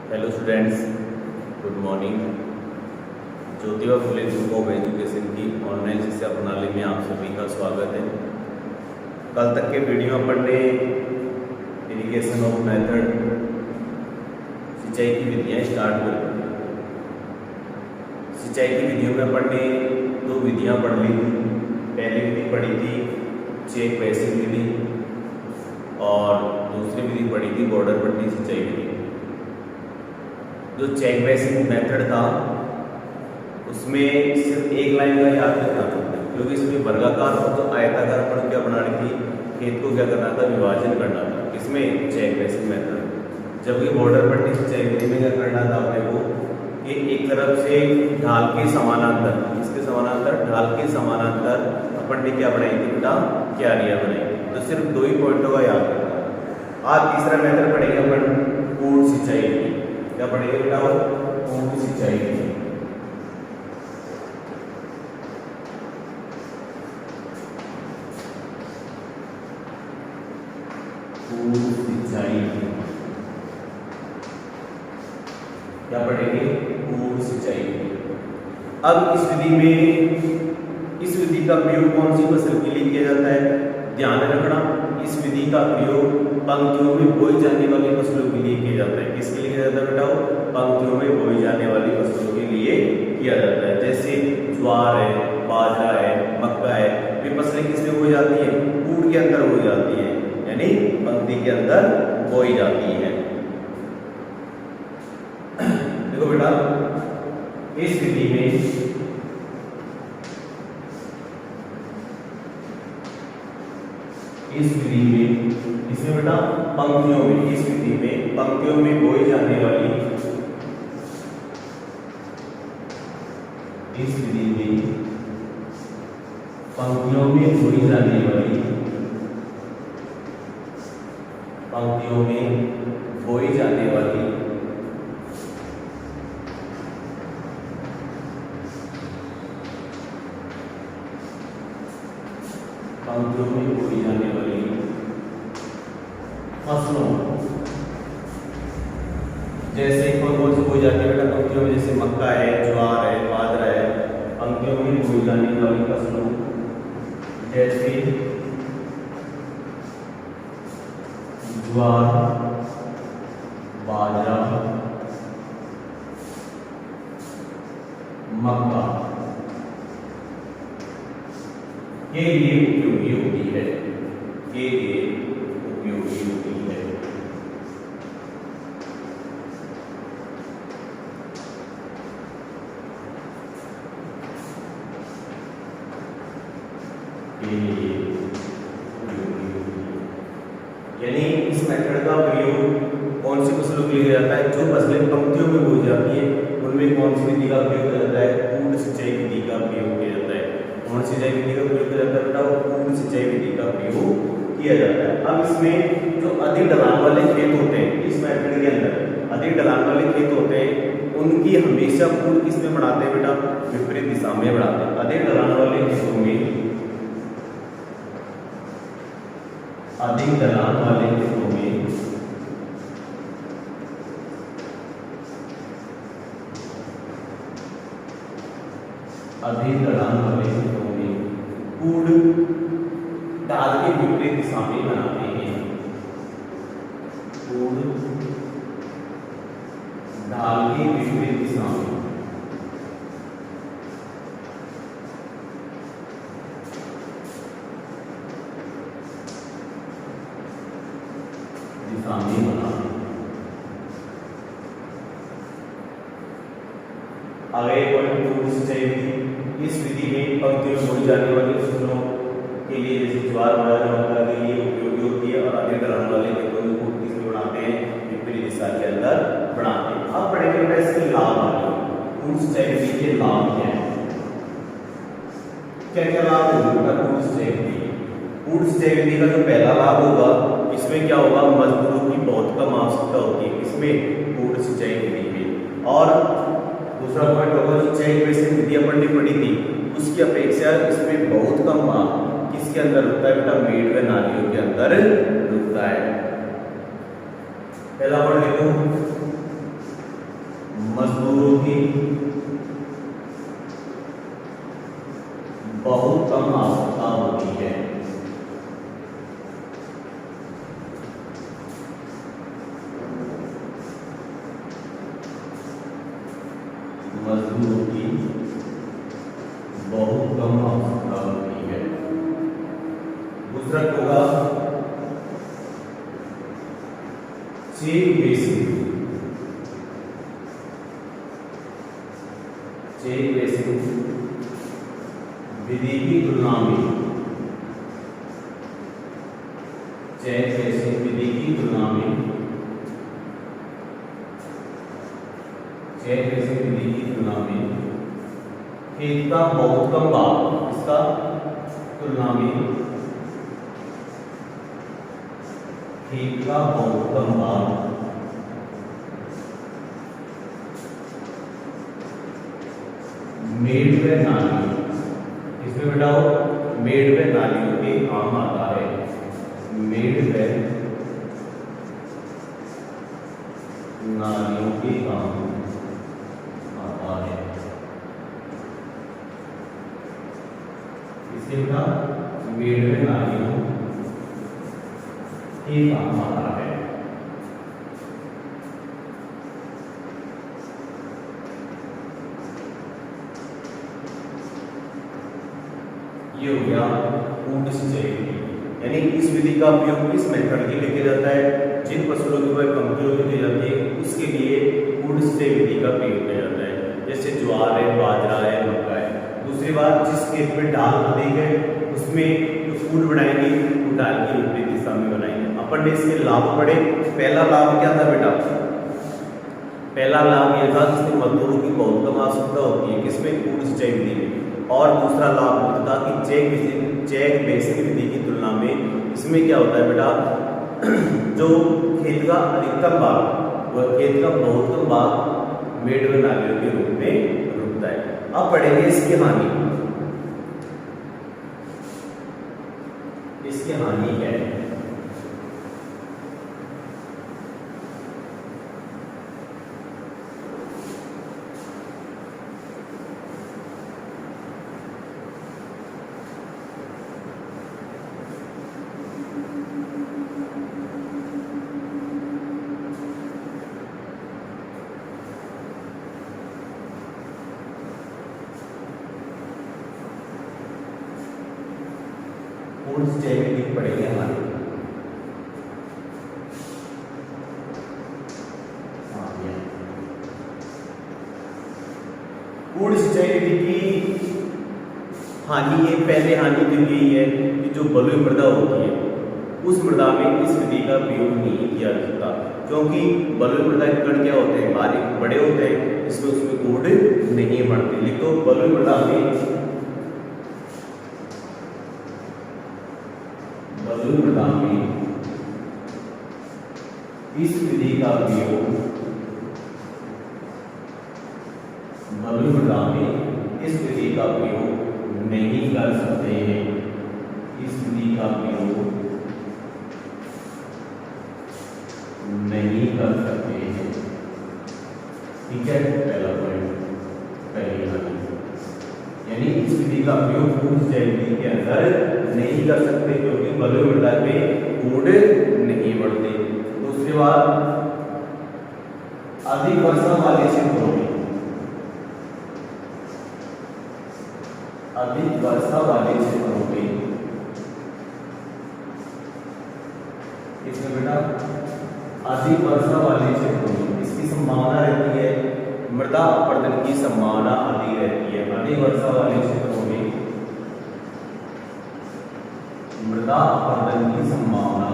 Hello students, good morning. Jyotiba Phule group of education की online शिक्षा प्रणाली में आप सभी का स्वागत है। कल तक के वीडियो में पढ़ने इरिगेशन ऑफ मेथड सिंचाई की विधियाँ स्टार्ट करी। सिंचाई की विधियों में पढ़ने दो विधियाँ पढ़ ली थी। पहली विधि पढ़ी थी चेक बेसिन विधि और दूसरी विधि पढ़ी थी बॉर्डर पट्टी सिंचाई विधि। जो चेक बेसिन मेथड था उसमें सिर्फ एक लाइन का याद रखना था, क्योंकि इसमें वर्गाकार और जो आयताकार पर क्या बनानी थी, खेत को क्या करना था, विभाजन करना था। इसमें चेक बेसिन मेथड। जबकि बॉर्डर पट्टी सिंचाई विधि में क्या करना था अपने को कि एक तरफ से ढाल के समानांतर, इसके समानांतर ढाल के समानांतर अपन ने क्या बनाई थी बेटा, क्यारियां बनाई थी। तो सिर्फ दो ही पॉइंटों का याद रखना। आज तीसरा मेथड पढ़ेंगे अपन पूर्ण सिंचाई विधि। क्या पढ़ेंगे बेटा, पूर्ण सिंचाई विधि। पूर्ण सिंचाई विधि क्या पढ़ेंगे, पूर्ण सिंचाई विधि। अब इस विधि का प्रयोग कौन सी फसल के लिए किया जाता है, ध्यान रखना। इस विधि का प्रयोग पंक्तियों में बोई जाने वाली फसलों के लिए किया जाता है। किसके लिए किया जाता है बेटा, पंक्तियों में बोई जाने वाली फसलों के लिए किया जाता है। जैसे ज्वार है, बाजरा है, मक्का है, वे फसलें किसमें बोई जाती है, कूट के अंदर बोई जाती है, यानी पंक्ति के अंदर बोई जाती है। देखो बेटा, इस विधि में इसमें बेटा पंक्तियों में, इस विधि में पंक्तियों में बोई जाने वाली, इस विधि में पंक्तियों में बोई जाने वाली, पंक्तियों में बोई जाने वाली पंक्तियों में बोई जाने वाली फसलों, जैसे कौन सी बोई जाती है बेटा पंक्तियों में, जैसे मक्का है, ज्वार है, बाजरा है, पंक्तियों में बोई जाने वाली फसलों जैसे ज्वार, बाजरा, मक्का के लिए उपयोगी होती है, के लिए उपयोगी होती है। यानी इस मेथड का प्रयोग कौन सी फसलों के लिए किया जाता है, जो फसलें पंक्तियों में बोई जाती है उनमें कौन सी विधि का प्रयोग किया जाता है, पूर्ण सिंचाई विधि का प्रयोग किया जाता है। कौन सी सिंचाई विधि का प्रयोग किया जाता है बेटा, पूर्ण सिंचाई विधि का प्रयोग किया जाता है। अब इसमें जो अधिक ढलान वाले खेत होते हैं, इस मेथड के अंदर अधिक ढलान वाले खेत होते हैं, उनकी हमेशा पूर्ण किसमें बढ़ाते हैं बेटा, विपरीत दिशा में बढ़ाते हैं। अधिक ढलान वाले खेतों में, अधिक ढलान वाले खेतों में अधिक ढलान वाले खेतों में पूर्ण ढाल के विपरीत दिशा में बनाते हैं, पूर्ण ढाल के विपरीत दिशा में बनाते। आगे पूर्ण सिंचाई विधि। इस विधि में पंक्तियों में बोई जाने वाली फसलों के लिए जैसे ज्वार, बाजरा, मक्का के लिए उपयोगी होती है, और अधिक ढलान वाले खेतों में कूट किसमें बनाते हैं, विपरीत दिशा के अंदर बनाते हैं। अब पढ़ेंगे इसके लाभ। पूर्ण सिंचाई विधि के लाभ क्या है, क्या क्या लाभ होगा पूर्ण सिंचाई विधि। पूर्ण सिंचाई विधि का जो पहला लाभ होगा, इसमें क्या होगा, मजदूरों की बहुत कम आवश्यकता होती है, इसमें पूर्ण सिंचाई विधि में। और दूसरा पॉइंट होगा, जो चेक बेसिन विधि अपन ने पढ़ी थी उसकी अपेक्षा इसमें बहुत कम भाग किसके अंदर रुकता है बेटा, मेड़ व नालियों के अंदर रुकता है। पहला पढ़ लेते मजदूरों की बहुत कम आवश्यकता होती है। दूसरा होगा चेक बेसिक। चेक बेसिक विधि की तुलना में, चेक बेसिक विधि की तुलना में, चेक बेसिक विधि की तुलना में खेत का बहुत कम भाग, इसका तुलना में खेत का बहुत कम भाग मेड़ व नालियों, इसमें बेटाओ मेड़ व नालियों के काम आता है। मेड़ व नालियों के काम आता है। इससे बेटा मेड़ व नालियों के काम आता है। ये हो गया कूट सिंचाई विधि, यानी इस विधि का उपयोग किस मेथड के लिए किया जाता है? जिन फसलों की उपज कमजोर होती जाती है उसके लिए कूट सिंचाई विधि का प्रयोग किया जाता है, जैसे ज्वार है, बाजरा है, मक्का है। दूसरी बात, जिस खेत में ढाल अधिक है उसमें जो कूट बनाएंगे वो ढाल की विपरीत दिशा में बनाएंगे। अपन ने इसके लाभ पढ़े। पहला लाभ क्या था बेटा? पहला लाभ यह था जिसमें मजदूरों की बहुत कम आवश्यकता होती है, किसमें? कूट सिंचाई विधि में। और दूसरा लाभ होता था कि चेक बेसिक विधि की तुलना में इसमें क्या होता है बेटा, जो खेत का अधिकतम भाग वह खेत का बहुत कम भाग मेड़ व नालियों के रूप में रुकता है। अब पढ़ेंगे इसकी हानि। इसकी हानि क्या है? कूट सिंचाई विधि पढ़ेंगे हमारे। कूट सिंचाई विधि की हानि है, पहले हानि तो यही है कि जो बलुई मृदा होती है उस मृदा में इस विधि का प्रयोग नहीं किया जा सकता, क्योंकि बलुई मृदा के कण क्या होते हैं? बारीक बड़े होते हैं, इसमें उसमें कूट नहीं बढ़ती। लिखो बलुई मृदा में, बलुई मृदा में इस विधि का प्रयोग, बलुई मृदा में इस विधि का प्रयोग नहीं कर सकते हैं। इस विधि का प्रयोग नहीं कर सकते हैं। ठीक है, पहला पॉइंट, पहली हानि, यानी इस विधि का प्रयोग कूट सिंचाई विधि के अंदर नहीं कर सकते क्योंकि बलुई मृदा में कूट नहीं बढ़ते। दूसरी बात, अधिक वर्षा वाले क्षेत्रों में, अधिक वर्षा वाले क्षेत्रों में, इसमें बेटा अधिक वर्षा वाले क्षेत्रों में इसकी संभावना रहती है, मृदा अपरदन की संभावना अधिक रहती है। अधिक वर्षा वाले क्षेत्रों में मृदा अपरदन की संभावना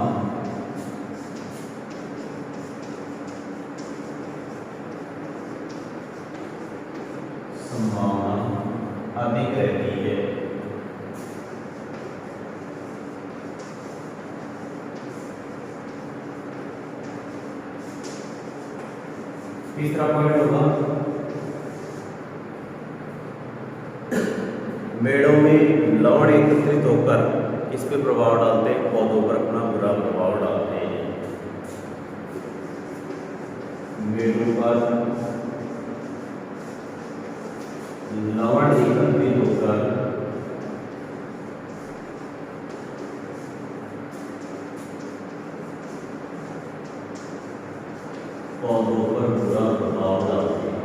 अधिक रहती है। तीसरा पॉइंट होगा मेड़ों में लवण एकत्रित होकर इस पे प्रभाव डालते हैं, पौधों पर अपना बुरा प्रभाव डालते हैं। मेड़ों पर लवण एकत्रित होकर पौधों पर बुरा प्रभाव डालते हैं।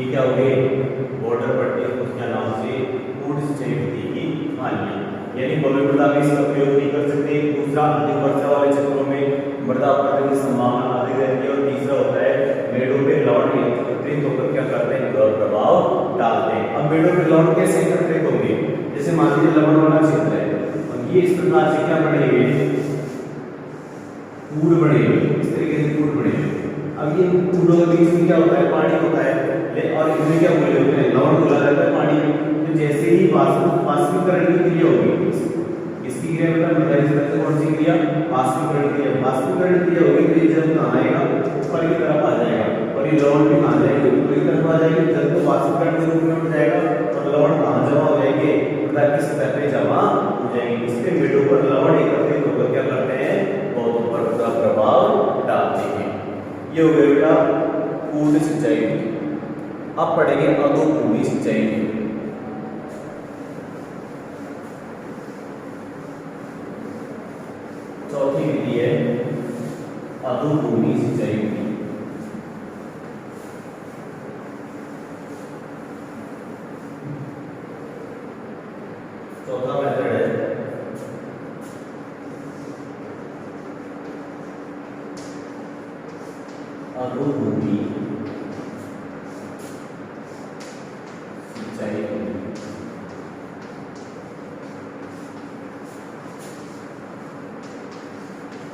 ये क्या हो गई बॉर्डर पट्टी, उसके नाम से पूर्ण सिंचाई विधि की हानियां, यानी भव्य मृदा में इसका प्रयोग नहीं कर सकते। दूसरा, अधिक वर्षा वाले क्षेत्रों में मृदा अपरदन की संभावना अधिक रहती है। और तीसरा होता है मेड़ों पे लवण एकत्रित होकर क्या करते हैं प्रभाव डालते हैं। अब मेड़ों पे लवण कैसे एकत्रित होंगे, जैसे मान लीजिए लवण वाला क्षेत्र है और ये इस प्रकार से क्या बने हुए कूड़ बने हुए, इस तरीके से कूड़ बने हुए। अब ये कूड़ों के बीच में क्या होता है पानी होता है और इनमें क्या बोले होते हैं लवण घुला रहता है पानी में। तो जैसे ही वाष्पीकरण की क्रिया होगी, इसकी क्रिया मतलब कौन सी क्रिया वाष्पीकरण क्रिया, वाष्पीकरण क्रिया होगी तो ये जल कहाँ आएगा ऊपर की तरफ आ जाएगा और ये लवण भी कहाँ जाएंगे ऊपर की तरफ आ जाएंगे। जल तो वाष्पीकरण के रूप में उठ जाएगा और लवण कहाँ जमा हो जाएंगे मृदा की सतह पे जमा हो जाएंगे। इसके मेड़ों पर लवण एकत्रित होकर क्या करते हैं पौधों पर उसका प्रभाव डालते हैं। ये हो गया बेटा पूर्ण सिंचाई विधि। अब पढ़ेंगे अधोभूमि सिंचाई विधि। चौथी विधि है अधोभूमि सिंचाई विधि। चौथा मेथड है अधोभूमि सिंचाई विधि।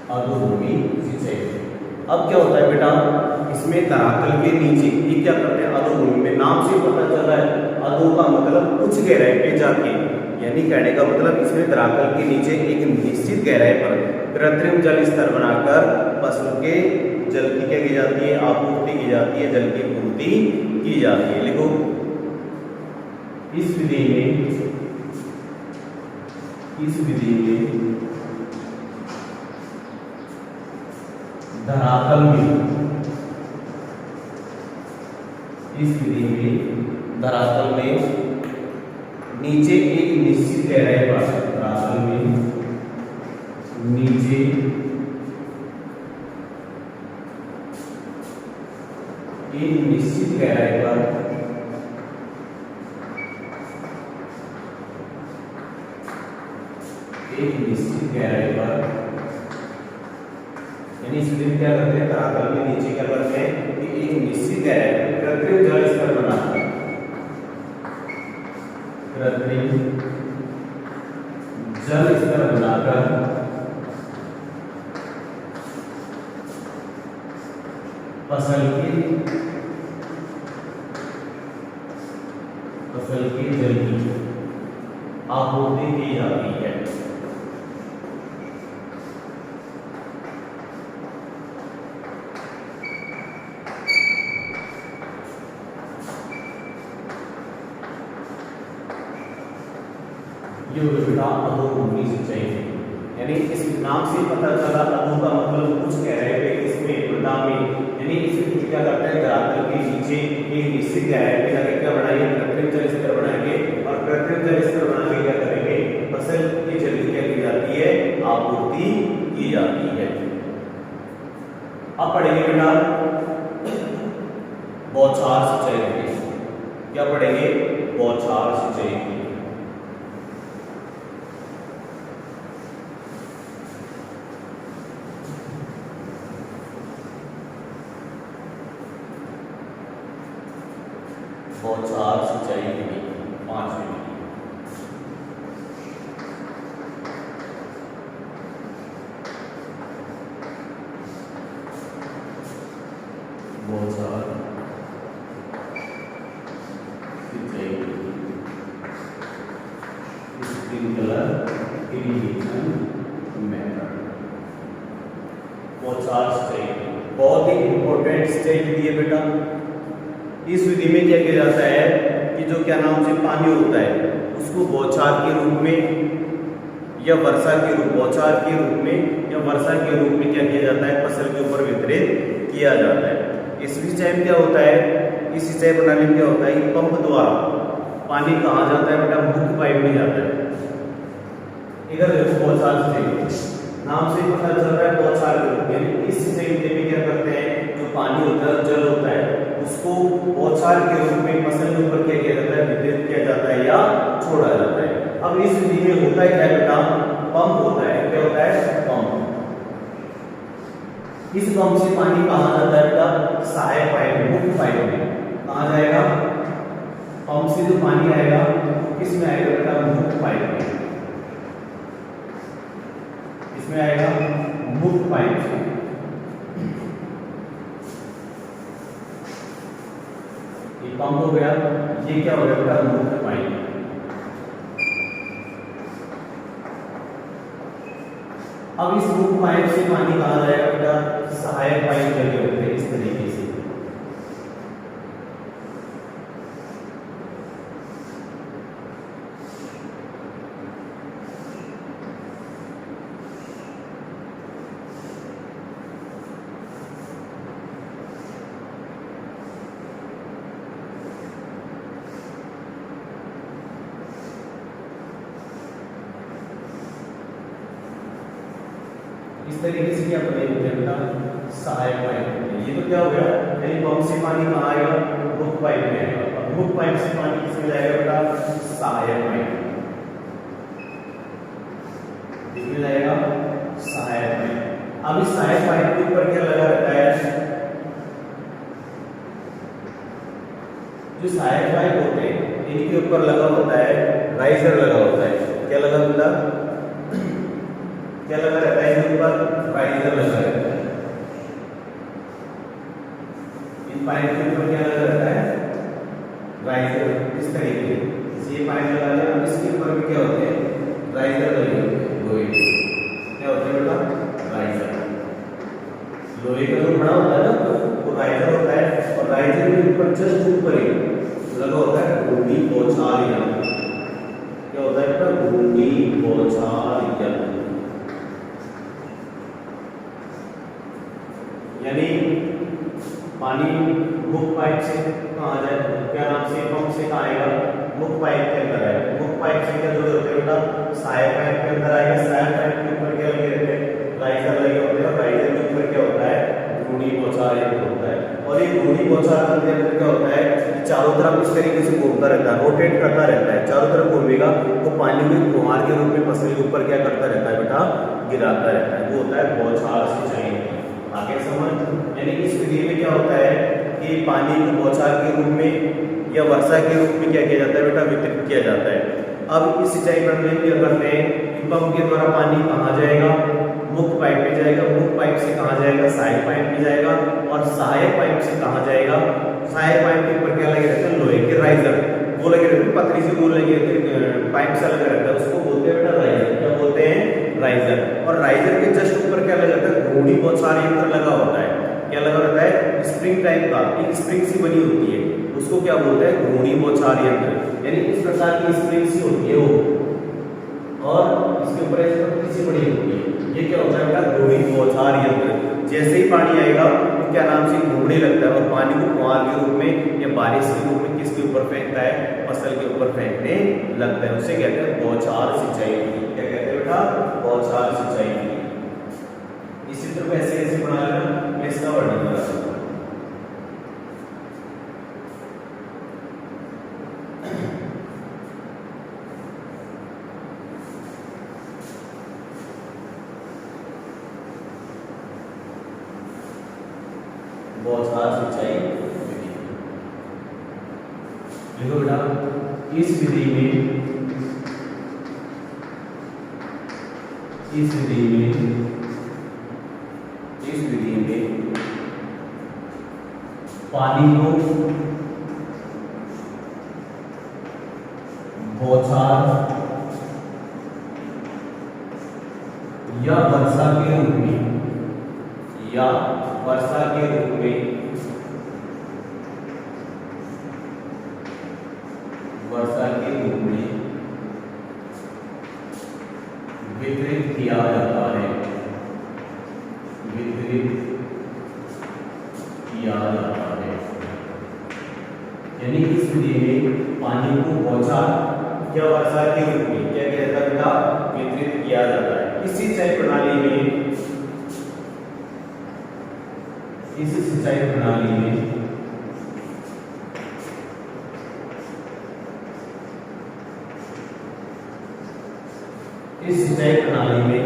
अधोभूमि सिंचाई। अब क्या होता है बेटा इसमें धरातल के नीचे ये क्या करते हैं अधोभूमि में, नाम से पता चल रहा है अधो का मतलब उच्च गहराई पे जाके, यानी कहने का मतलब इसमें धरातल के नीचे एक निश्चित गहराई पर कृत्रिम जल स्तर बनाकर फसल के जल की क्या की जाती है आपूर्ति की जाती है, जल की पूर्ति की जाती है। लिखो इस विधि में धरातल में, इस विधि में धरातल में नीचे एक निश्चित गहराई पर, धरातल में नीचे एक निश्चित गहराई पर यानी इस विधि क्या करते हैं धरातल के नीचे क्या करते हैं कि एक निश्चित गहराई पर कृत्रिम जल स्तर बनाते हैं, कृत्रिम जल स्तर बनाकर फसल के जल की आपूर्ति की जाती है। ये बेटा अधोभूमि सिंचाई है, यानी इस नाम से पता चला अधो का मतलब कुछ गहराई पे इसमें मृदा में, यानी इसमें क्या करते हैं धरातल के नीचे एक निश्चित गहराई पे जाकर क्या बनाएंगे कृत्रिम जल स्तर बनाएंगे और कृत्रिम जल स्तर बना के क्या करेंगे फसल की जल की क्या की जाती है आपूर्ति की जाती है। अब पढ़ेंगे बेटा बौछार सिंचाई। क्या पढ़ेंगे बौछार सिंचाई। बौछार सिंचाई विधि पांचवी विधि। बौछार सिंचाई विधि स्प्रिंकलर इरिगेशन मेथड। बौछार सिंचाई बहुत ही इंपॉर्टेंट सिंचाई विधि है बेटा। इस विधि में क्या किया जाता है कि जो क्या नाम से पानी होता है उसको बौछार के रूप में या वर्षा के रूप बौछार के रूप में या वर्षा के रूप में क्या किया जाता है फसल के ऊपर वितरित किया जाता है। इस सिंचाई में क्या होता है, इस सिंचाई प्रणाली में क्या होता है कि पंप द्वारा पानी कहाँ जाता है बेटा मुख्य पाइप में जाता है। इधर देखो बौछार सिंचाई नाम से पता चल रहा है बौछार के रूप में। इस सिंचाई में क्या करते हैं जो पानी होता है जल होता है उसको बौछार के रूप में फसल के ऊपर क्या किया जाता है, वितरित किया जाता है या छोड़ा जाता है। अब इस विधि में होता है क्या बेटा, पंप होता है। क्या होता है, पंप। इस पंप से पानी कहाँ जाता है बेटा, सहायक पाइप, मुख्य पाइप में। कहाँ जाएगा, पंप से जो पानी आएगा किस में आएगा बेटा, मुख्य पाइप में। इसमें आएगा मुख्य पाइप से। ये पंप हो गया, ये क्या हो गया बेटा, मुख्य पाइप। अब इस मुख्य पाइप से पानी कहाँ जाएगा बेटा, सहायक पाइप लगे होते हैं इस तरीके से। इस तरीके से क्या बने होते हैं बेटा, सहायक पाइप। ये तो क्या हो गया, यानी पंप से पानी कहाँ आएगा, मुख्य पाइप में आएगा। और मुख्य पाइप से पानी किसमें जाएगा बेटा, सहायक पाइप। इसमें जाएगा सहायक पाइप। अब इस सहायक पाइप के ऊपर क्या लगा रहता है, जो सहायक पाइप होते हैं इनके ऊपर लगा होता है राइजर लगा होता है। क्या लगा बेटा, क्या लगा रहता है, इनके ऊपर राइजर लगा रहता है। इन पाइप के ऊपर क्या लगा रहता है, राइजर। इस तरीके से ये पाइप लगा लिया। अब इसके ऊपर भी क्या होते हैं, राइजर लगे होते हैं, लोहे के। क्या होते हैं बेटा, राइजर। लोहे का जो बड़ा होता है ना वो राइजर होता है। और राइजर के ऊपर जस्ट ऊपर ही लगा होता है घूर्णी बौछार यंत्र। क्या होता है बेटा, घूर्णी बौछार यंत्र। यानी पानी मुख्य पाइप से कहाँ जाए, क्या नाम से, पंप से कहाँ आएगा, मुख्य पाइप के अंदर आएगा। मुख्य पाइप से क्या जुड़े होते हैं बेटा, सहायक पाइप के अंदर आएगा। सहायक पाइप के ऊपर क्या लगे रहते हैं, राइजर लगे होते हैं। और राइजर के ऊपर क्या होता है, घूर्णी बौछार यंत्र होता है। और ये घूर्णी बौछार यंत्र क्या होता है, चारों तरफ इस तरीके से घूमता रहता है, रोटेट करता रहता है। चारों तरफ घूमेगा तो पानी को फुहार के रूप में फसल के ऊपर क्या करता रहता है बेटा, गिराता रहता है। वो होता है बौछार सिंचाई। आगे समझ, यानी इस विधि में क्या होता है कि पानी को बौछार के रूप में या वर्षा के रूप में क्या किया जाता है बेटा, वितरित किया जाता है। अब इस सिंचाई प्रणाली में क्या करते हैं, पंप के द्वारा पानी कहाँ जाएगा, मुख्य पाइप में जाएगा। मुख्य पाइप से कहाँ जाएगा, सहायक पाइप में जाएगा। और सहायक पाइप से कहाँ जाएगा, सहायक पाइप के ऊपर क्या लगे रहते हैं, लोहे के राइजर। वो लगे रहते हैं, पतली सी वो लगे पाइप से लगा रहता है, उसको बोलते हैं बेटा राइजर। क्या बोलते हैं, राइजर। और राइजर के जस्ट ऊपर क्या लगा रहता है, घूर्णी बौछार यंत्र लगा होता है। क्या लगा रहता है, स्प्रिंग टाइप का, एक स्प्रिंग सी बनी होती है, उसको क्या बोलते हैं, घूर्णी बौछार यंत्र। यानी इस प्रकार की स्प्रिंग सी होती है वो, और इसके ऊपर एक पतली सी बनी होती है। ये क्या होता है बेटा, घूर्णी बौछार यंत्र। जैसे ही पानी आएगा तो क्या नाम से घूमने लगता है और पानी को फुहार के रूप में या बारिश के रूप में किसके ऊपर फेंकता है, फसल के ऊपर फेंकने लगता है। उसे कहते हैं बौछार सिंचाई। क्या कहते हैं बेटा, बौछार सिंचाई। इस चित्र को ऐसे ऐसे बना लेना, मैं इसका वर्णन करा सकता हूं। बौछार सिंचाई विधि। देखो बेटा, इस विधि में पानी को बौछार या वर्षा के रूप में वितरित किया जाता है। यानी इस विधि में पानी को बौछार या वर्षा के रूप में क्या किया जाता है बेटा, वितरित किया जाता है। इस सिंचाई प्रणाली में इस सिंचाई प्रणाली में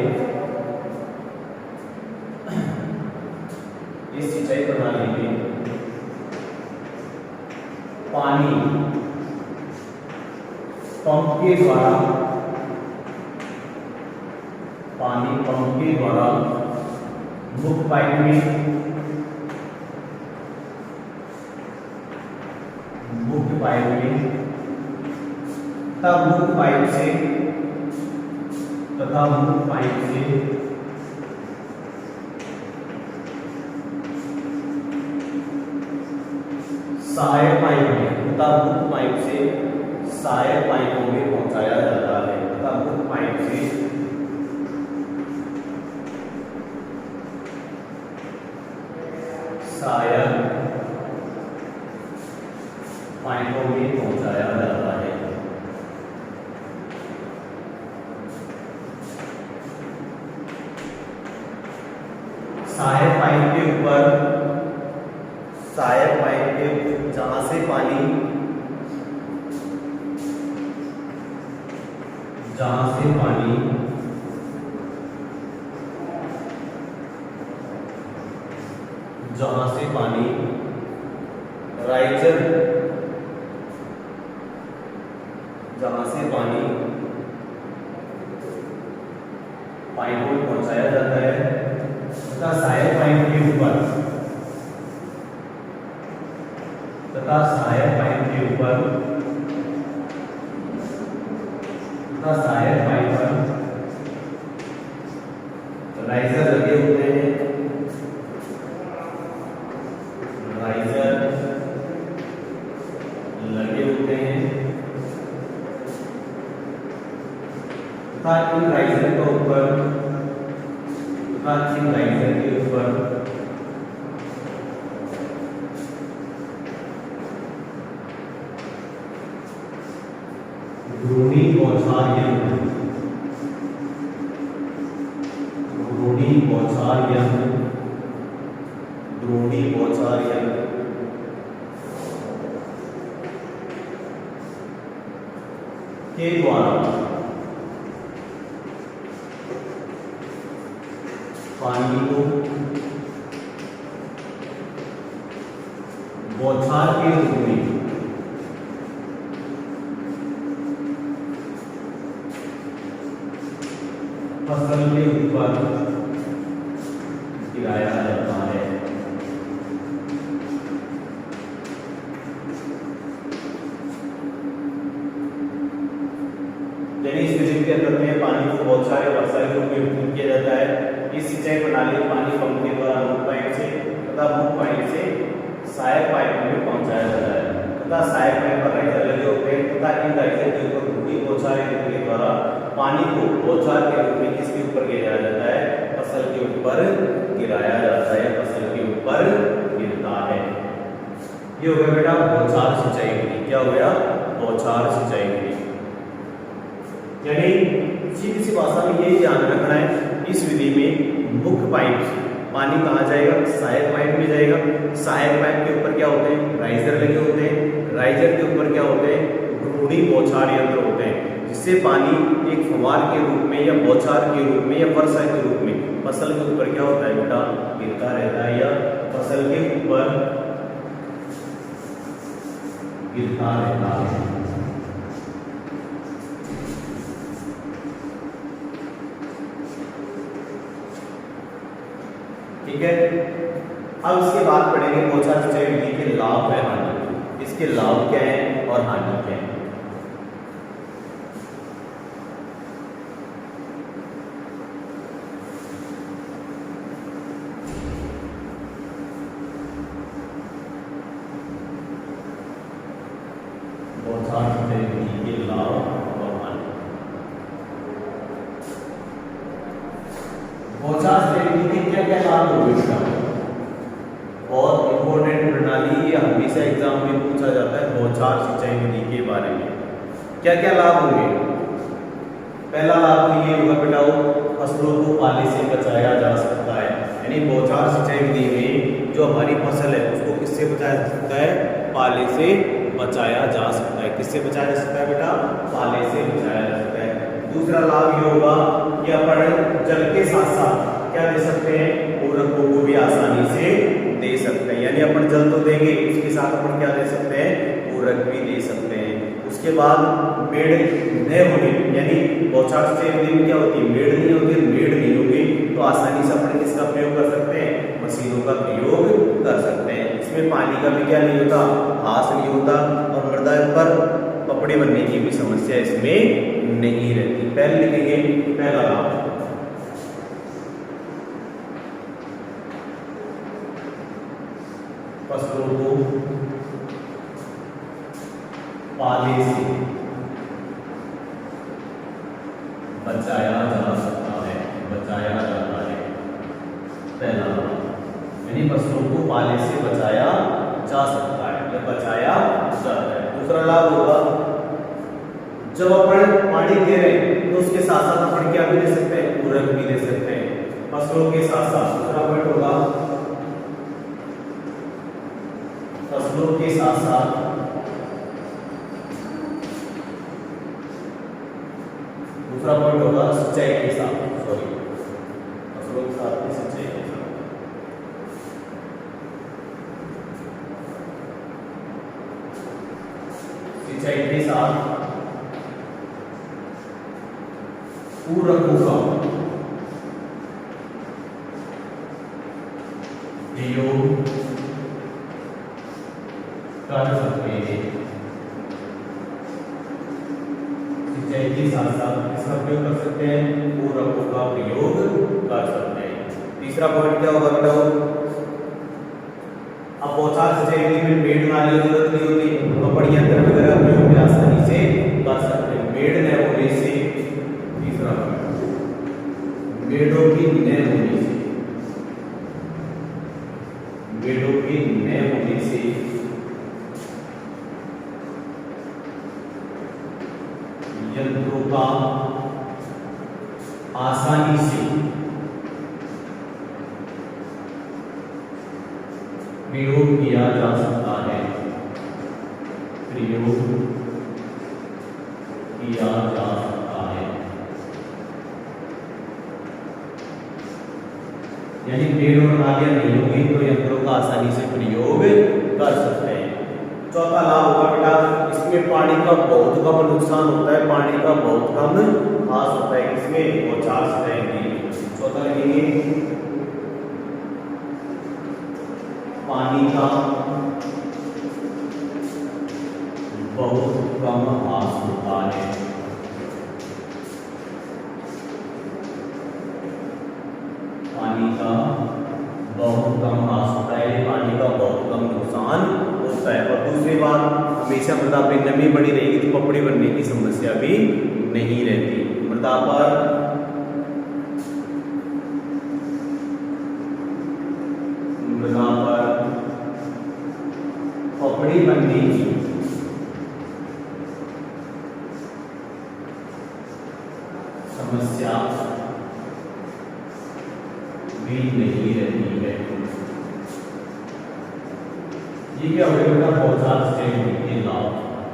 पानी पंप के द्वारा मुख्य पाइप में तथा मुख्य पाइप से सहायक पाइप में तथा मुख्य पाइप से सहायक पाइपों में पहुंचाया जाता है तथा मुख्य पाइप से सहायक पाइपों में पहुंचाया जाता है। सहायक पाइप के ऊपर जहां से पानी राइजर पाइप में पहुंचाया जाता है तथा सहायक पाइप के ऊपर राइजर लगे होते हैं तथा इन राइजर के ऊपर घूर्णी बौछार यंत्र के द्वारा पानी को बौछार के रूप में फसल के ऊपर गिराया जाता है। यानी इस विधि के अंदर में पानी को बौछार या वर्षा के रूप में उपयोग किया जाता है। इस सिंचाई प्रणाली में पानी पंप के द्वारा मुख्य पाइप से तथा मुख्य पाइप से सहायक पाइप में पहुंचाया जाता है तथा सहायक पाइप पर राइजर लगे होते हैं तथा इन राइजर के ऊपर घूर्णी बौछार यंत्र के द्वारा पानी को बौछार के रूप में किसके ऊपर गिराया जाता है? फसल के ऊपर गिराया जाता है, फसल के ऊपर गिरता है। ये हो गया बेटा बौछार सिंचाई विधि। क्या हो गया? बौछार सिंचाई विधि। यानी सीधी सी भाषा में ये ध्यान रखना है, इस विधि में मुख्य पाइप से पानी कहाँ जाएगा? सहायक पाइप में जाएगा। सहायक पाइप के ऊपर क्या होते हैं? राइजर लगे होते हैं। राइजर के ऊपर क्या होते हैं? घूर्णी बौछार यंत्र होते हैं, जिससे पानी एक फव्वार के रूप में या बौछार के रूप में या वर्षा के रूप में फसल के ऊपर क्या होता है बेटा? गिरता रहता है या फसल के ऊपर गिरता रहता है। ठीक है, अब इसके बाद पढ़ेंगे बौछार सिंचाई विधि के लाभ है हानि। इसके लाभ क्या है और हानि क्या है? बौछार सिंचाई विधि के लाभ और हानि। बौछार सिंचाई विधि के क्या क्या लाभ होंगे बेटा? बहुत इंपॉर्टेंट प्रणाली, ये हमेशा एग्जाम में पूछा जाता है बौछार सिंचाई विधि के बारे में। क्या क्या लाभ होंगे? पहला लाभ तो ये होगा बेटा, फसलों को पाले से बचाया जा सकता है। यानी बौछार सिंचाई विधि में जो हमारी फसल है उसको किससे बचाया जा सकता है? पाले से बचाया जा सकता है। किससे बचाया जा सकता है बेटा? पाले से बचाया जा सकता है। दूसरा लाभ ये होगा कि अपन जल के साथ साथ क्या दे सकते हैं, पूरकों को भी आसानी से दे सकते हैं। यानी अपन जल तो देंगे, उसके साथ अपन क्या दे सकते हैं, पूरक भी दे सकते हैं। उसके बाद मेड़ न होने, यानी बौछार सिंचाई विधि में क्या होती है, मेड़ नहीं होती, मेड़ नहीं होगी तो आसानी से अपन किसका प्रयोग कर सकते हैं, मशीनों का प्रयोग कर सकते हैं। इसमें पानी का भी क्या नहीं होता, हास नहीं होता और मृदा पर पपड़ी बनने की भी समस्या इसमें नहीं रहती। पहले लिखेंगे पहला लाभ, फसलों को पाले से बचाया जा सकता है, बचाया जाता है। पहला यानी फसलों को पाले से बचाया जा सकता है या बचाया जाता है। दूसरा लाभ होगा, जब अपन पानी दे रहे हैं तो उसके साथ साथ अपन क्या भी दे सकते हैं, पूरक भी दे सकते हैं फसलों के साथ साथ। दूसरा पॉइंट होगा, फसलों के साथ साथ दूसरा पॉइंट होगा सिंचाई के साथ, सॉरी फसलों के साथ में सिंचाई के साथ। सिंचाई के साथ पूरकों का प्रयोग कर सकते हैं। सिंचाई के साथ साथ इसका प्रयोग कर सकते हैं, पूरकों का प्रयोग कर सकते हैं। तीसरा पॉइंट क्या होगा बेटा, अब बौछार सिंचाई विधि में मेड़ नाली की जरूरत नहीं होती तो बड़ी यंत्र वगैरह का प्रयोग भी आसानी से कर सकते हैं। मेड़ न होने से, तीसरा मेड़ों की न होने से, मेड़ों की न होने से यंत्रों का आसानी से प्रयोग किया जा सकता है, प्रयोग किया जा सकता है। यानी पेड़ और नालियां नहीं होगी तो यंत्रों का आसानी से प्रयोग कर सकते हैं। चौथा लाभ होगा बेटा, इसमें पानी का बहुत कम नुकसान होता है, पानी का बहुत कम हास होता है। इसमें बौछार सिंचाई विधि, चौथा लिखेंगे पानी का बहुत कम हास होता है। पानी का बहुत कम हास होता है, पानी का बहुत कम नुकसान होता है। और दूसरी बात, हमेशा मृदा पे नमी बनी रहेगी तो पपड़ी बनने की समस्या भी नहीं रहती। मृदा पर पपड़ी बनने की समस्या भी नहीं रहती है। ये क्या हो गया बेटा, बौछार सिंचाई विधि के लाभ।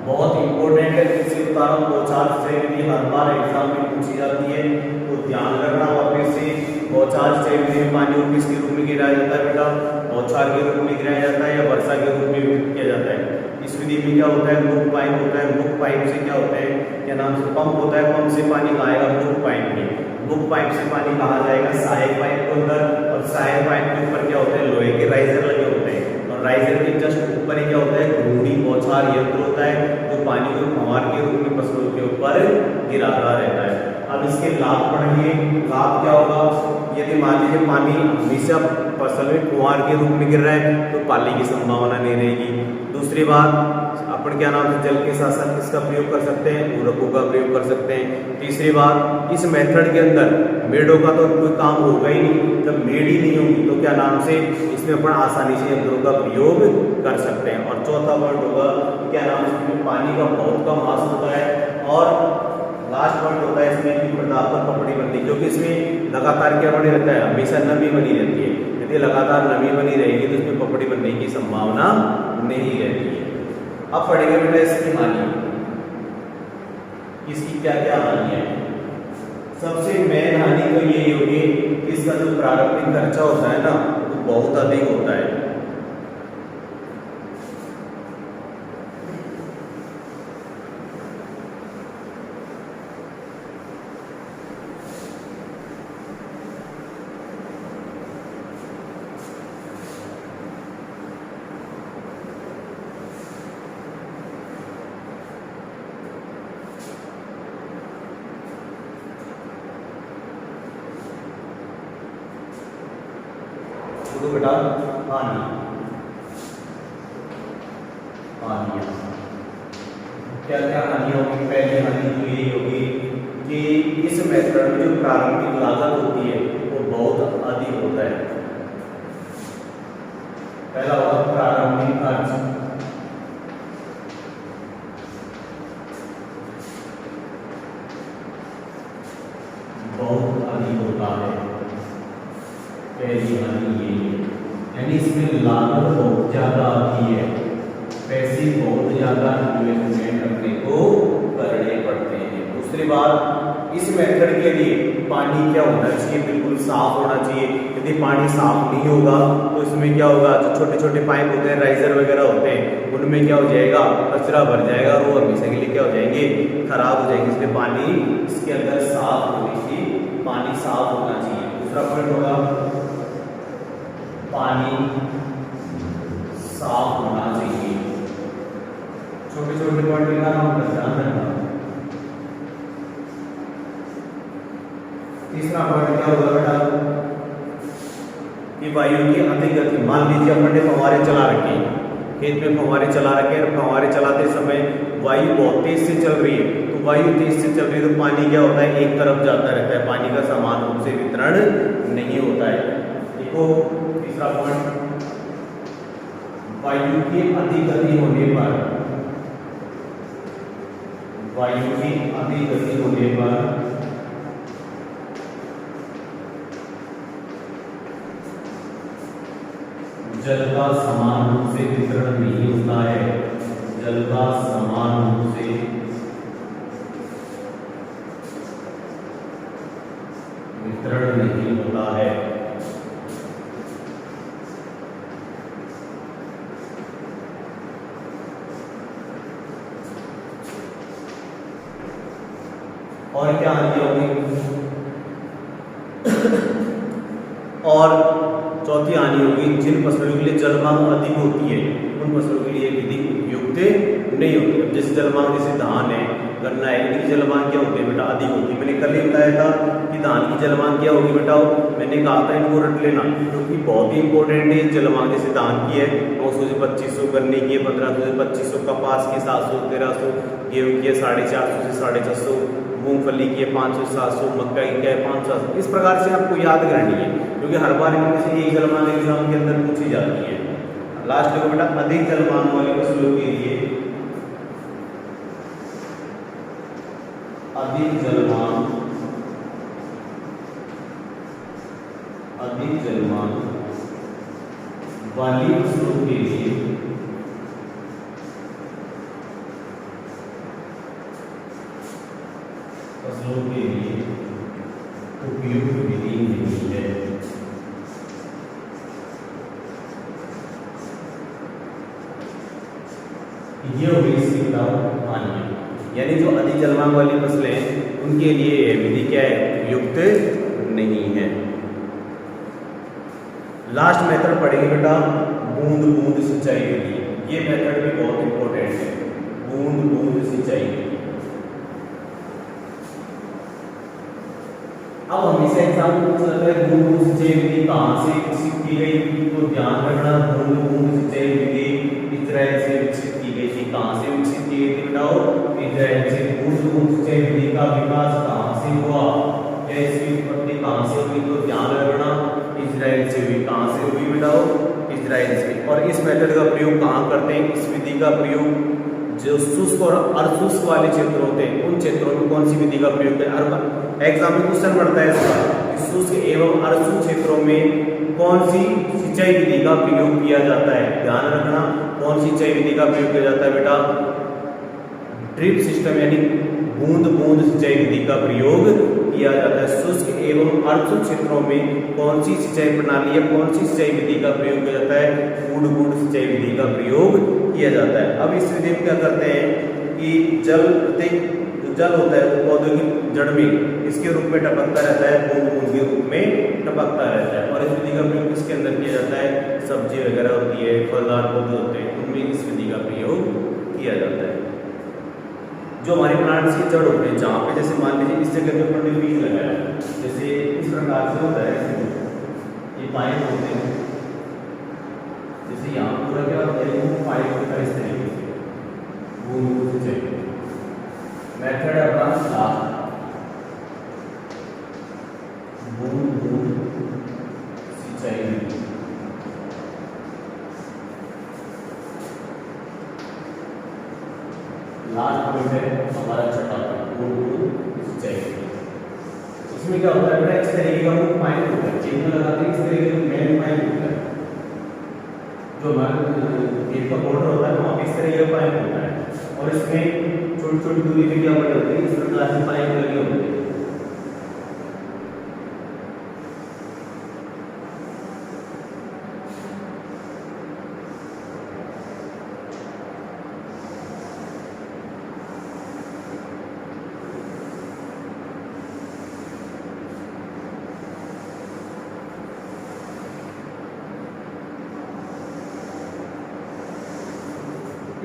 बहुत इंपॉर्टेंट है, कृषि उदाहरण बौछार सिंचाई विधि हर बार एग्जाम में पूछी जाती है तो ध्यान रखना। वापस से बौछार सिंचाई विधि में पानी को किसके रूप में गिराया जाता है बेटा, बौछार के रूप में गिराया जाता है या वर्षा के रूप में किया जाता है। इस विधि में क्या होता है, मुख्य पाइप होता है, मुख्य पाइप से क्या होता है, क्या नाम से पंप होता है, पंप से पानी आएगा मुख्य पाइप में, मुख्य पाइप से पानी कहाँ जाएगा, सहायक पाइप के अंदर, और सहायक पाइप के ऊपर क्या होता है, लोहे के राइजर लगे होते हैं और राइजर के जस्ट ऊपर ही क्या होता है, घूर्णी बौछार यंत्र होता है जो पानी को फव्वार के रूप में फसलों के ऊपर गिराता रहता है। अब इसके लाभ पढ़ेंगे। लाभ क्या होगा, यदि मान लीजिए पानी हमेशा फसल में फुहार के रूप में गिर रहा है तो पानी की संभावना नहीं रहेगी। दूसरी बात, अपन क्या नाम है, जल के साथ साथ किसका प्रयोग कर सकते हैं, पूरकों का प्रयोग कर सकते हैं। तीसरी बात, इस मेथड के अंदर मेड़ों का तो कोई काम होगा ही नहीं, जब मेड़ ही नहीं होगी तो क्या नाम से इसमें अपन आसानी से यंत्रों का प्रयोग कर सकते हैं। और चौथा पॉइंट होगा, क्या नाम से पानी का बहुत कम हास होता है। और लास्ट पॉइंट होता है इसमें कि मृदा पर पपड़ी बनती है, क्योंकि इसमें लगातार क्या बनी रहता है, हमेशा नमी बनी रहती है। यदि लगातार नमी बनी रहेगी तो इसमें पपड़ी बनने की संभावना नहीं रहती है। अब पढ़ेंगे बेटा इसकी हानि, इसकी क्या क्या हानि है। सबसे मेन हानि तो यही होगी कि इसका जो प्रारंभिक खर्चा होता है ना वो बहुत अधिक होता है। तो बेटा हानि हानियां क्या क्या हानि होगी? पहली हानि तो यही होगी कि इस मेथड में जो प्रारंभिक लागत होती है वो बहुत अधिक होता है। पहला होगा प्रारंभिक खर्च, बहुत अधिक होता है। पहली हानि ये है, यानी इसमें लागत बहुत ज्यादा आती है, पैसे बहुत ज्यादा इन्वेस्टमेंट अपने को करने पड़ते हैं। दूसरी बात, इस मेथड के लिए पानी क्या होना चाहिए? बिल्कुल साफ होना चाहिए। यदि पानी साफ नहीं होगा तो इसमें क्या होगा? जो छोटे छोटे पाइप होते हैं, राइजर वगैरह होते हैं, उनमें क्या हो जाएगा? कचरा भर जाएगा और वो हमेशा के लिए क्या हो जाएंगे? खराब हो जाएंगे। इसलिए पानी इसके अंदर साफ होने की, पानी साफ होना चाहिए। दूसरा पॉइंट होगा पानी साफ होना चाहिए। छोटे छोटे पॉइंट का हम ध्यान रखना। तीसरा पॉइंट क्या होगा बेटा? कि वायु की अधिक गति। मान लीजिए अपन ने फव्वारे चला रखे, खेत में फव्वारे चला रखे और फव्वारे चलाते समय वायु बहुत तेज से चल रही है, तो वायु तेज से चल रही है तो पानी क्या होता है? एक तरफ जाता रहता है, पानी का समान रूप से वितरण नहीं होता है। देखो तीसरा पॉइंट, वायु की अधिक गति होने पर, वायु की अधिक गति होने पर जल का समान रूप से वितरण नहीं होता है। जल का समान रूप से वितरण नहीं होता है। और क्या हानि होगी? और चौथी हानि होगी, जिन फसलों के लिए जलमांग अधिक होती है उन फसलों के लिए विधि उपयुक्त नहीं होती। अब जैसे जलमांग, जैसे धान है, गन्ना है, इनकी जलमांग क्या होती है बेटा? अधिक होती है। मैंने कल ही बताया था कि धान की जलमांग क्या होगी बेटा? मैंने कहा था इनको रट लेना क्योंकि बहुत ही इंपॉर्टेंट है जलमांग। जैसे धान की है 900 से 2500, गन्ने की है 1500 से 2500, कपास की 700 1300, गेहूं की है 450 से 450, मूंगफली की है 500 से 700, मक्का की क्या है 500। इस प्रकार से आपको याद करनी है क्योंकि हर बार इनमें से एक जलमांग एग्जाम के अंदर पूछी जाती है। लास्ट को बेटा अधिक जलमांग वाले फसलों के लिए, अधिक जलमांग, अधिक जलमांग वाली फसलों के लिए उपयुक्त विधि नहीं है। ये हो गई इसकी हानि। यानी जो अधिक जलमांग वाली फसलें हैं उनके लिए विधि क्या है? उपयुक्त नहीं है। लास्ट मेथड पढ़ेंगे बेटा बूंद बूंद सिंचाई विधि। ये मेथड भी बहुत इंपॉर्टेंट है, बूंद बूंद सिंचाई विधि। अब हमेशा एग्जाम में पूछा जाता है बूंद बूंद सिंचाई विधि कहाँ से विकसित की गई? तो ध्यान रखना बूंद बूंद सिंचाई विधि इजराइल से विकसित की गई थी। कहाँ से विकसित की गई थी बताओ? इजराइल से। बूंद बूंद सिंचाई विधि का विकास कहाँ से हुआ या इसकी उत्पत्ति कहाँ से हुई? तो ध्यान रखना इजराइल से हुई। कहाँ से हुई बताओ? इजराइल से। और इस मेथड का प्रयोग कहाँ करते हैं? इस विधि का प्रयोग जो शुष्क और अर्धशुष्क वाले क्षेत्र होते हैं उन क्षेत्रों में कौन सी विधि का प्रयोग है? हर एग्जाम में क्वेश्चन पड़ता है इसका, शुष्क एवं अर्धशुष्क क्षेत्रों में कौन सी सिंचाई विधि का प्रयोग किया जाता है? ध्यान रखना कौन सी सिंचाई विधि का प्रयोग किया जाता है बेटा? ड्रिप सिस्टम यानी बूंद बूंद सिंचाई विधि का प्रयोग किया जाता है? शुष्क एवं अर्धशुष्क क्षेत्रों में कौन सी सिंचाई प्रणाली या कौन सी सिंचाई विधि का प्रयोग किया जाता है? बूंद बूंद सिंचाई विधि का प्रयोग किया जाता है। अब इस विधि में क्या करते हैं कि जल प्रत्येक जो जल होता है वो पौधों की जड़ में इसके रूप में टपकता रहता है, बूंद बूंद के रूप में टपकता रहता है। और इस विधि का प्रयोग किसके अंदर किया जाता है? सब्जी वगैरह होती है, फलदार पौधे होते हैं, उनमें इस विधि का प्रयोग किया जाता है। जो हमारे प्लांट्स की जड़ होते हैं, जहाँ पे जैसे मान लीजिए इस जगह पे अपन ने बीज लगाया, जैसे इस प्रकार से होता है, ये पाइप होते हैं, जैसे यहाँ पूरा क्या होता है, वो पाइप होता है इस तरीके से, बूंद से चाहिए। मेथड अपना लास्ट बूंद बूंद सिंचाई विधि। लास्ट पॉइंट है हमारा छठा बूंद बूंद सिंचाई विधि। इसमें क्या होता है बेटा, इस तरीके का वो पाइप होता है, खेत में लगाते हैं, इस तरीके का मेन पाइप होता है, जो हमारे खेत का बॉर्डर होता है वहाँ पे इस तरीके का पाइप होता है, और इसमें छोटी छोटी दूरी पे क्या बड़े होते हैं, इस प्रकार से पाइप लगे होते हैं।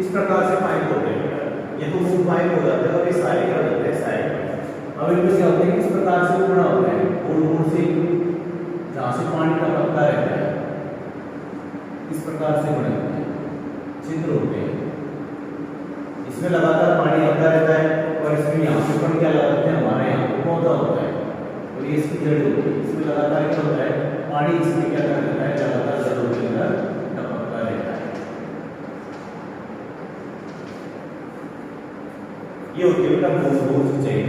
इस प्रकार से पाइप होते हैं, ये तो मूव पाइप हो जाता है और ये सारे क्या होते हैं, साइड। अब इनमें क्या होता है, इस प्रकार से बुना होता है, बूंद से जहाँ से पानी टपकता रहता है, इस प्रकार से बने होते हैं, छिद्र होते हैं, इसमें लगातार पानी आता रहता है। और इसमें यहाँ पे अपन क्या लगाते हैं, हमारे यहाँ पे पौधा होता है और ये इसकी जड़ होती है, इसमें लगातार क्या होता है, पानी इसमें क्या कर देता है, लगातार जड़ों के अंदर टपकता रहता है। ये होती है बेटा बूंद बूंद सिंचाई।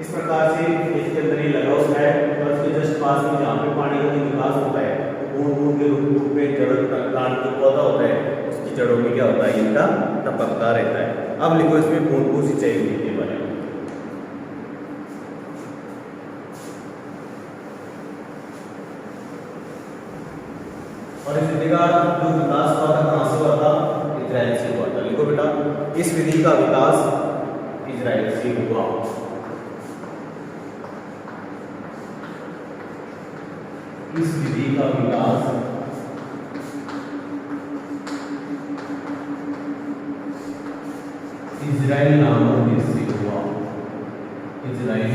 इस प्रकार से इसके अंदर ये लगा होता है और उसके जस्ट पास में जहाँ पे पानी का निकास होता है, बूंद बूंद के रूप में जड़ प्लांट जो पौधा होता है उसकी जड़ों में क्या होता है, इनका टपकता रहता है। अब लिखो इसमें बूंद बूंद सिंचाई विधि के बारे में। और इस विधि का जो विकास हुआ था कहाँ से हुआ था, इजराइल से हुआ था। लिखो बेटा, इस विधि का विकास इजराइल से हुआ। इस विधि का विकास इजराइल नामक देश से हुआ। इजराइल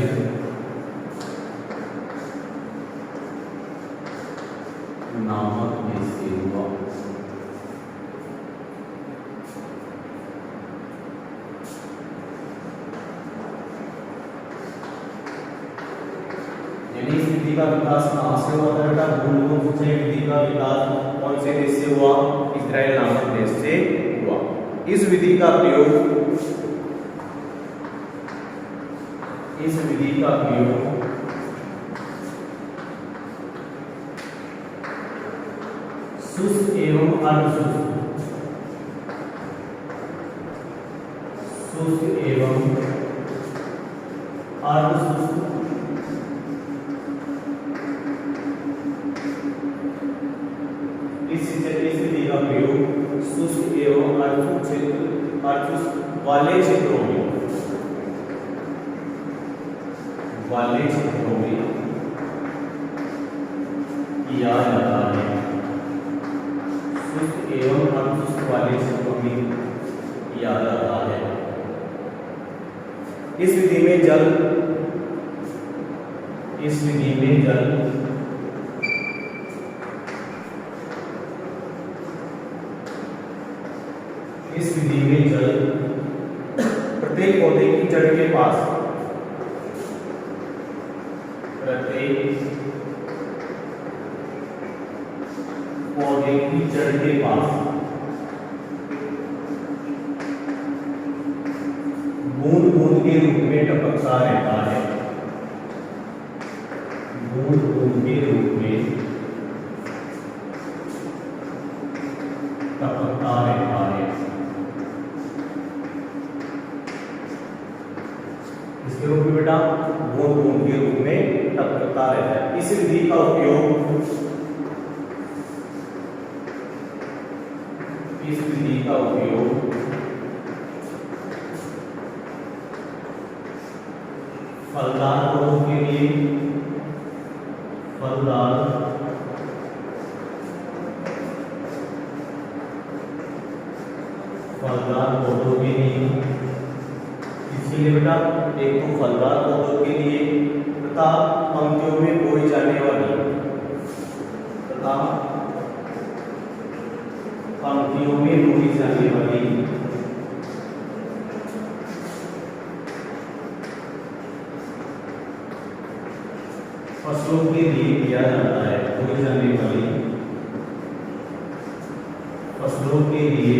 नामक देश से हुआ। इस विधि का विकास कहाँ से हुआ था बेटा, बूंद बूंद सिंचाई विधि का विकास कौन से देश से हुआ, इजराइल नामक देश से हुआ। इस विधि का प्रयोग शुष्क एवं अर्धशुष्क, शुष्क एवं अर्धशुष्क इस विधि का प्रयोग शुष्क एवं अर्धशुष्क वाले क्षेत्रों में किया जाता है। शुष्क एवं अर्धशुष्क वाले क्षेत्रों में किया जाता है। इस विधि में जल इस विधि में जल प्रत्येक पौधे की जड़ के पास बूंद बूंद के रूप में टपकता रहता है। बूंद बूंद के रूप में टपकता रहता है। इसके रूप में बेटा बूंद बूंद के रूप में टपकता रहता है। इस विधि का उपयोग फलदार पौधों के लिए इसीलिए बेटा एक तो फलदार पौधों के लिए तथा पंक्तियों में बोई जाने वाली फसलों के लिए किया जाता है। बोई जाने वाली फसलों के लिए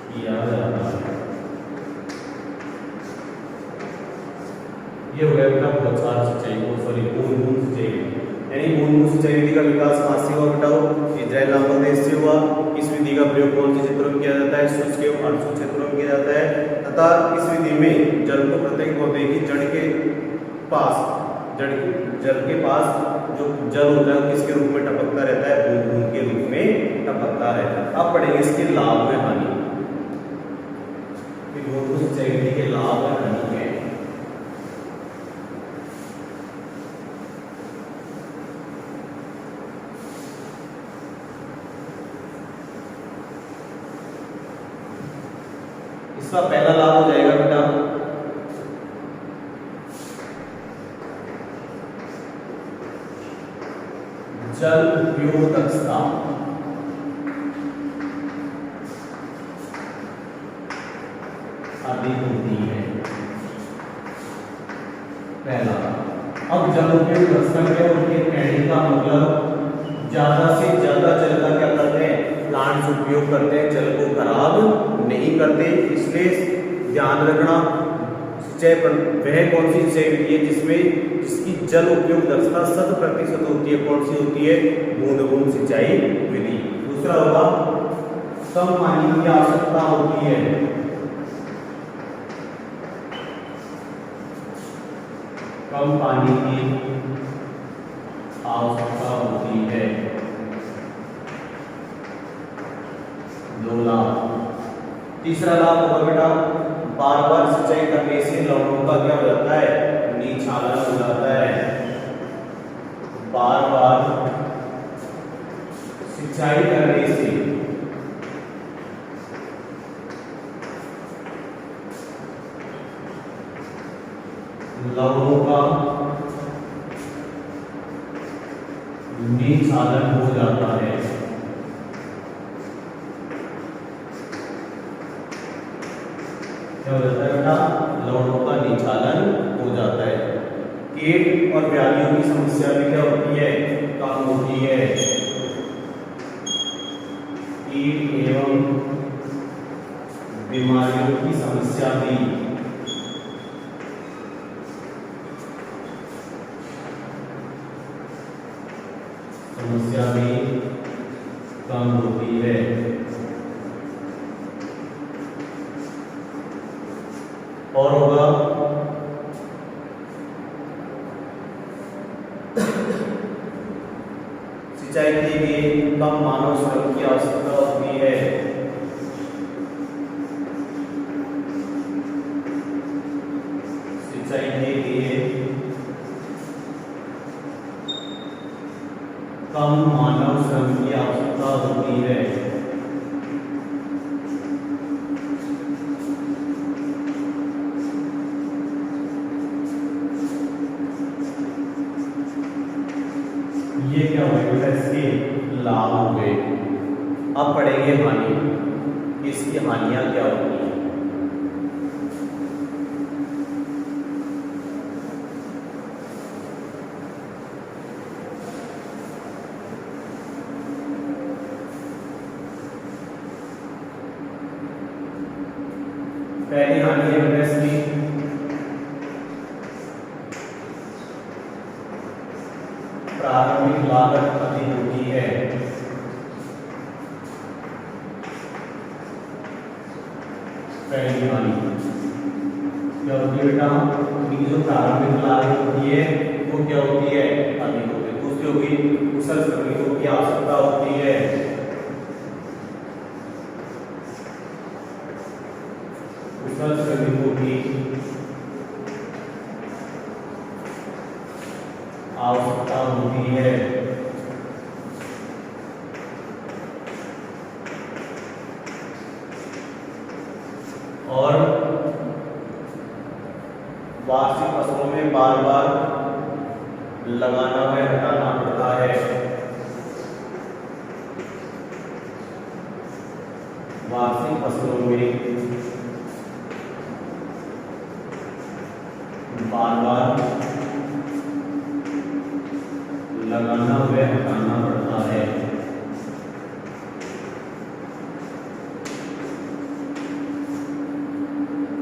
किया जाता है। ये हो गया बेटा बौछार सिंचाई को सॉरी बूंद बूंद सिंचाई, यानी बूंद बूंद सिंचाई विधि का विकास कहाँ से हुआ बेटा? इजराइल नामक देश से हुआ। इस विधि का प्रयोग कौन से क्षेत्रों में किया जाता है? शुष्क एवं अर्धशुष्क क्षेत्रों में किया जाता है तथा इस विधि में जल को प्रत्येक पौधे की जड़ के पास जो जल होता है किसके रूप में टपकता रहता है? बूंद बूंद के रूप में टपकता रहता है। अब पढ़ेंगे इसके लाभ व हानि। बूंद बूंद सिंचाई विधि के लाभ व हानि क्या है? इसका पहला लाभ हो जाएगा बेटा जल उपयोग दक्षता। अधिक होती है। पहला, अब जल उपयोग दक्षता क्या होती है? कहने का मतलब ज्यादा से ज्यादा जल का क्या करते हैं? प्लांट्स उपयोग करते हैं, जल को खराब नहीं करते। इसलिए ध्यान रखना वह कौन सी सिंचाई विधि है जिसकी जल उपयोग दक्षता 100% होती है? कौन सी होती है? बूंद बूंद सिंचाई विधि। दूसरा होगा कम पानी की आवश्यकता होती है। कम पानी की आवश्यकता होती है। 2 लाभ। तीसरा लाभ होगा बेटा बार बार सिंचाई करने से लवणों का क्या हो जाता है? निक्षालन हो जाता है। बार बार सिंचाई करने से लवणों का निक्षालन हो जाता है। क्या हो जाता है बेटा? लवणों का निक्षालन हो जाता है। कीट और व्याधियों की समस्या भी क्या होती है? कम होती है। कीट एवं बीमारियों की समस्या भी कम होती है। और होगा सिंचाई के लिए कम मानव श्रम की आवश्यकता होती है। सिंचाई के लिए कम मानव श्रम की आवश्यकता होती है। ये क्या होगा? इसके लाभ हो गए। अब पढ़ेंगे हानि। इसकी हानियां क्या होती है? पहली हानि है इसकी प्रारंभिक लागत अधिक होती है। पहली वाली क्या होती है बेटा, इनकी जो प्रारंभिक लागत होती है वो क्या होती है, अधिक होती है। दूसरी होगी कुशल श्रमिकों की आवश्यकता होती है, कुशल श्रमिकों की आवश्यकता होती है। और वार्षिक फसलों में बार बार लगाना व हटाना पड़ता है। वार्षिक फसलों में बार बार लगाना व हटाना पड़ता है।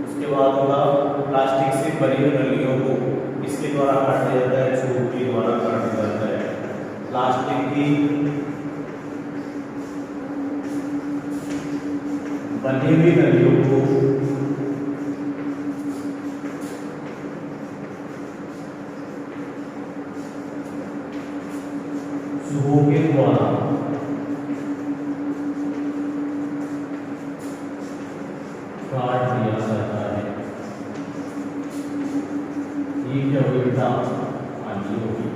उसके बाद होगा प्लास्टिक से बनी हुई नलियों को इसके द्वारा काटा जाता है, छूट के द्वारा काटा जाता है। प्लास्टिक की बनी हुई नलियों को चूहों के द्वारा काट दिया जाता है। ये क्या होगी बेटा, आदि होगी।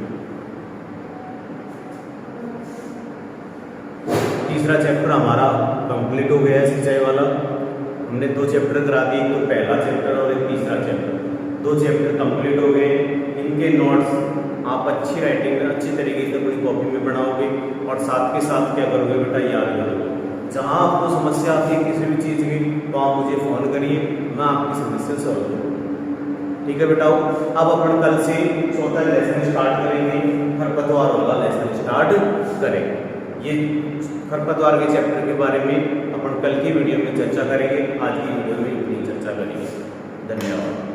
तीसरा चैप्टर हमारा कंप्लीट हो गया है सिंचाई वाला। हमने 2 चैप्टर करा दिए, एक तो पहला चैप्टर और एक तीसरा चैप्टर। 2 चैप्टर कंप्लीट हो गए। इनके नोट्स आप अच्छी राइटिंग में अच्छी तरीके से अपनी कॉपी में बनाओगे और साथ के साथ क्या करोगे बेटा, याद करोगे। जहाँ आपको समस्या आती है किसी भी चीज़ की तो आप मुझे फ़ोन करिए, मैं आपकी समस्या सॉल्व करूँगा। ठीक है बेटा। अब अपन कल से चौथा लेसन स्टार्ट करेंगे, खरपतवार वाला लेसन स्टार्ट करेंगे। ये खरपतवार के चैप्टर के बारे में अपन कल की वीडियो में चर्चा करेंगे। आज की वीडियो में इतनी चर्चा करेंगे। धन्यवाद।